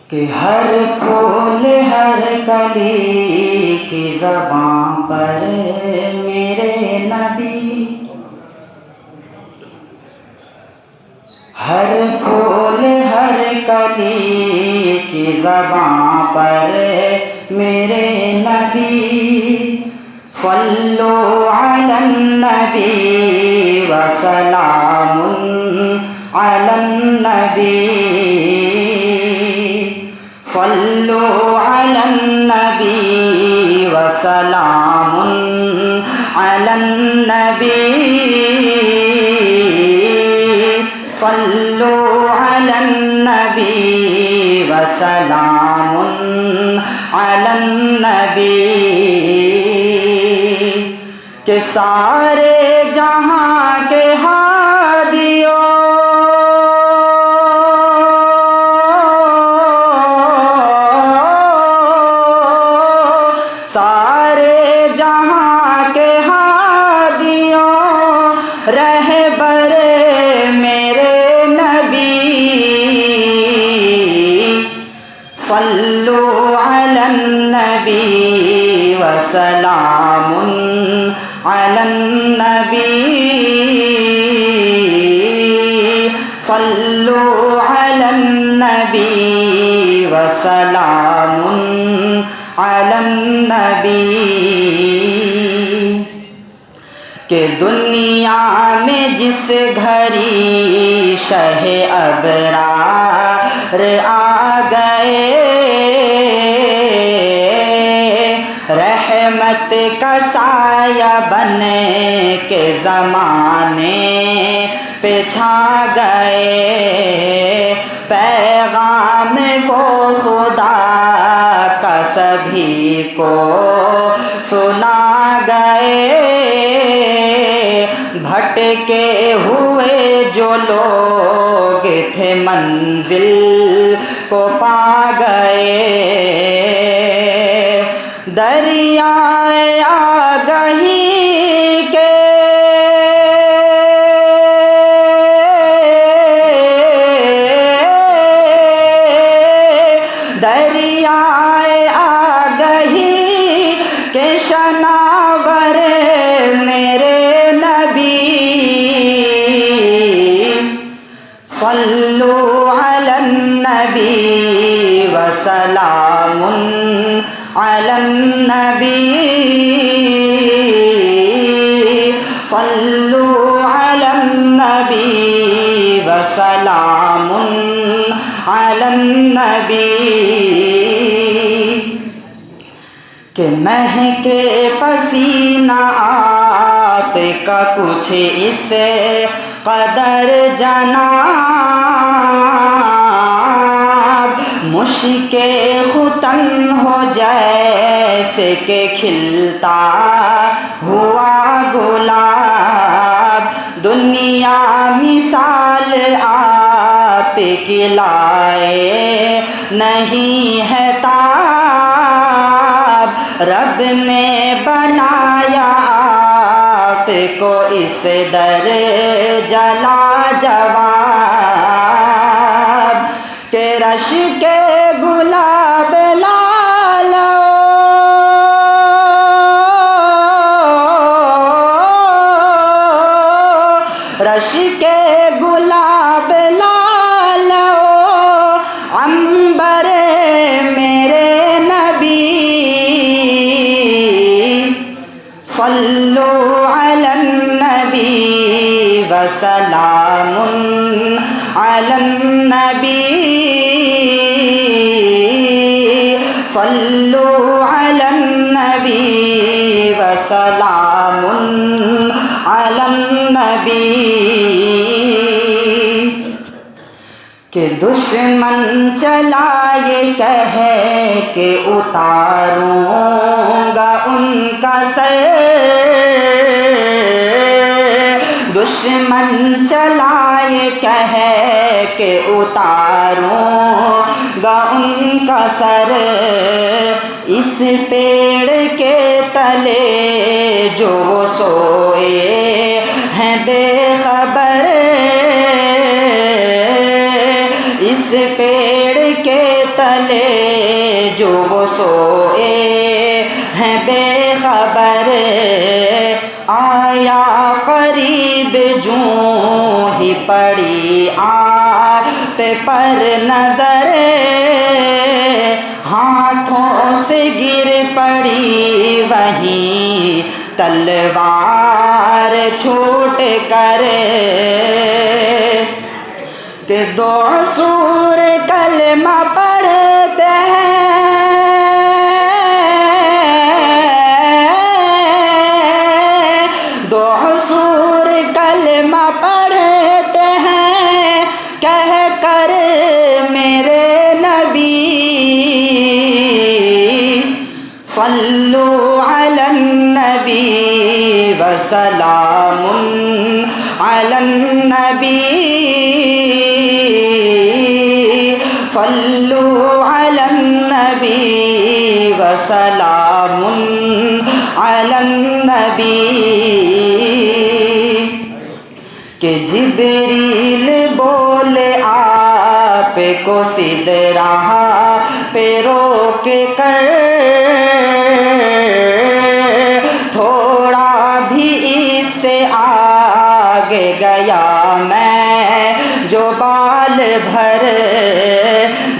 कि हर फूल हर कली की ज़बां पर मेरे नबी, हर फूल हर कली की ज़बां पर मेरे नबी, सल्लु अलन नबी व सलामुन अलन नबी, सल्लु अलन नबी व सलामुन अलन नबी, सल्लु अलन नबी व सलामुन अलन नबी, के सारे जहां के हादियों, सारे जहां के हादियों रहबर मेरे नबी, सल्लु अलन नबी व सलामुन अलन नबी, सल्लु अलन नबी व सलामुन अलन नबी, कि दुनिया में जिस घड़ी शह अबरार आ गए, रहमत का साया बन के ज़माने पे छा गए, पैगाम को खुदा का सभी को सुना गए, भटके हुए जो लोग थे मंजिल को पा गए, दरियाए आगही के दरियाए आगही के शनावर मेरे नबी, सल्लु अलन नबी व सलामुन अलन नबी, सल्लु अलन नबी व सलामुन अलन नबी, कि महके पसीना आपका कुछ इस कदर जनाब, मुश्के खुतन हो जैसे के खिलता हुआ गुलाब, दुनिया मिसाल आपकी लाए नहीं है ताब, रब ने बनाया आपको इस दर जला जवाब, के रश के गुलाब लालो, रश के गुलाब लालो, अंबर मेरे नबी, सल्लु अलन नबी व सलामुन अलन नबी, सल्लु अलन नबी व सलामुन अलन नबी, कि दुश्मन चला ये कह के उतारूंगा उनका सर, दुश्मन चला ये कह के उतारूंगा उनका सर, इस पेड़ के तले जो सोए हैं बेखबर, इस पेड़ के तले जो वो सोए हैं बेखबर, आया करीब जूं ही पड़ी आप पर नजर, हाथों से गिर पड़ी वहीं तलवार छूट कर, कि दो सूर कलमा पढ़ते हैं, दो सूर कलमा पढ़ते हैं, कह कर मेरे नबी सल्लु अलन नबी व सलामुन अलन नबी, सल्लु अलन नबी व सलामुन अलन नबी, कि जिब्रील बोले आपको सिदरा पे रोक कर, थोड़ा भी इससे आगे गया मैं जो बाल भर,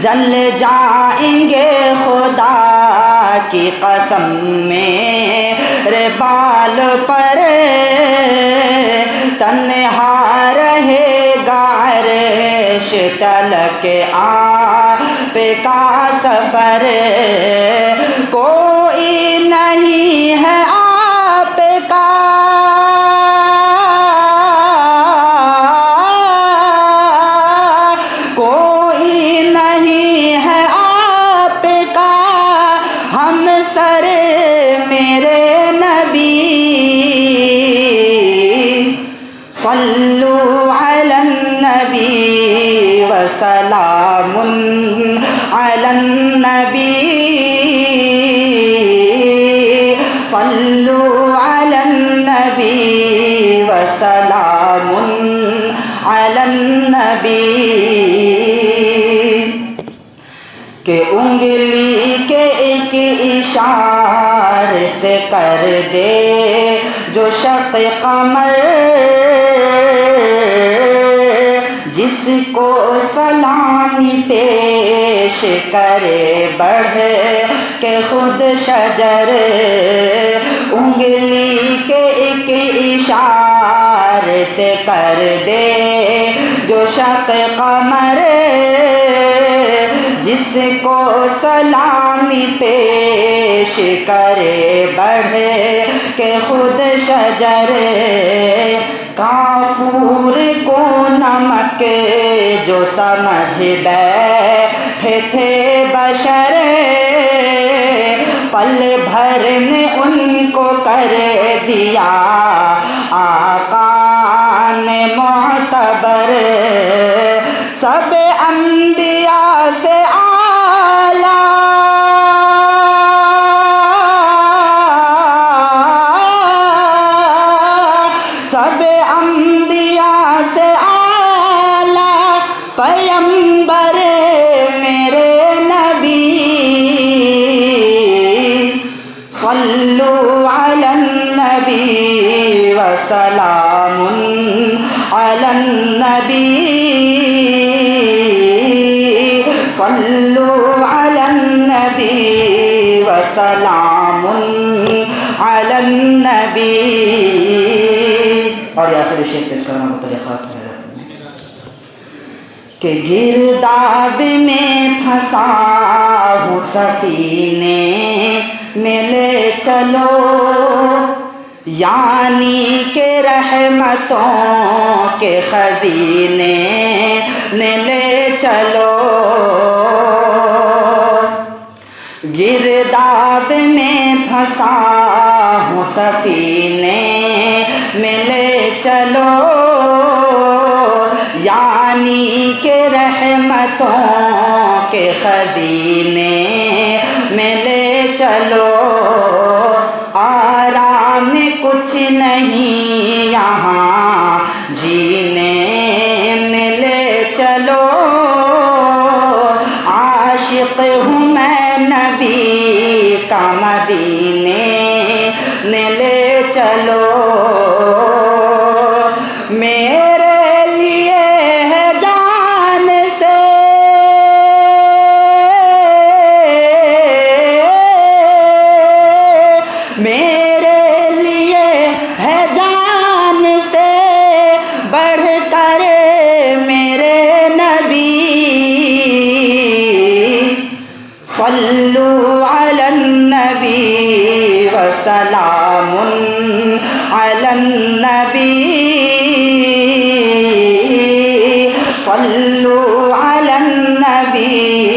जल जाएंगे खुदा की कसम मेरे बाल पर, तन्हा रहेगा अर्श तलक आप का सफर, कोई नहीं है आपका कोई नहीं है आपका हम सर मेरे नबी, सल्लु अलन नबी व सलामुन अलन नबी, सल्लु अलन नबी व सलामुन अलन नबी, के उंगली के एक इशारे से कर दे जो शक कमर, जिसको सलामी पेश करे बढ़ के खुद शजर, उंगली के एक इशारे से कर दे जो शक कमर, जिसको सलामी पेश करे बढ़ के खुद शजर, काफूर को नमक जो समझ बैठे थे बशर, पल भर ने उनको कर दिया आका ने मोतबर, सब अंबिया से आला सब अंबिया से आला पैगंबर मेरे नबी, सल्लु अलन नबी व सलामुन अलन नबी, सल्लु अलन नबी व सलामुन अलन नबी। और या फिर शेख पेश करना मुतल्लिक़ खास कि गिरदाब में फंसा हूँ सफीने में ले चलो, यानी के रहमतों के खजीने ने ले चलो, गिरदाब में फंसा हूँ सफीने में ले चलो, यानी के रहमतों के खजीने में ले चलो, आराम कुछ नहीं यहाँ जीने में ले चलो, आशिक करे मेरे नबी सल्लु अलन नबी व सलामुन अलन नबी सल्लु अलन नबी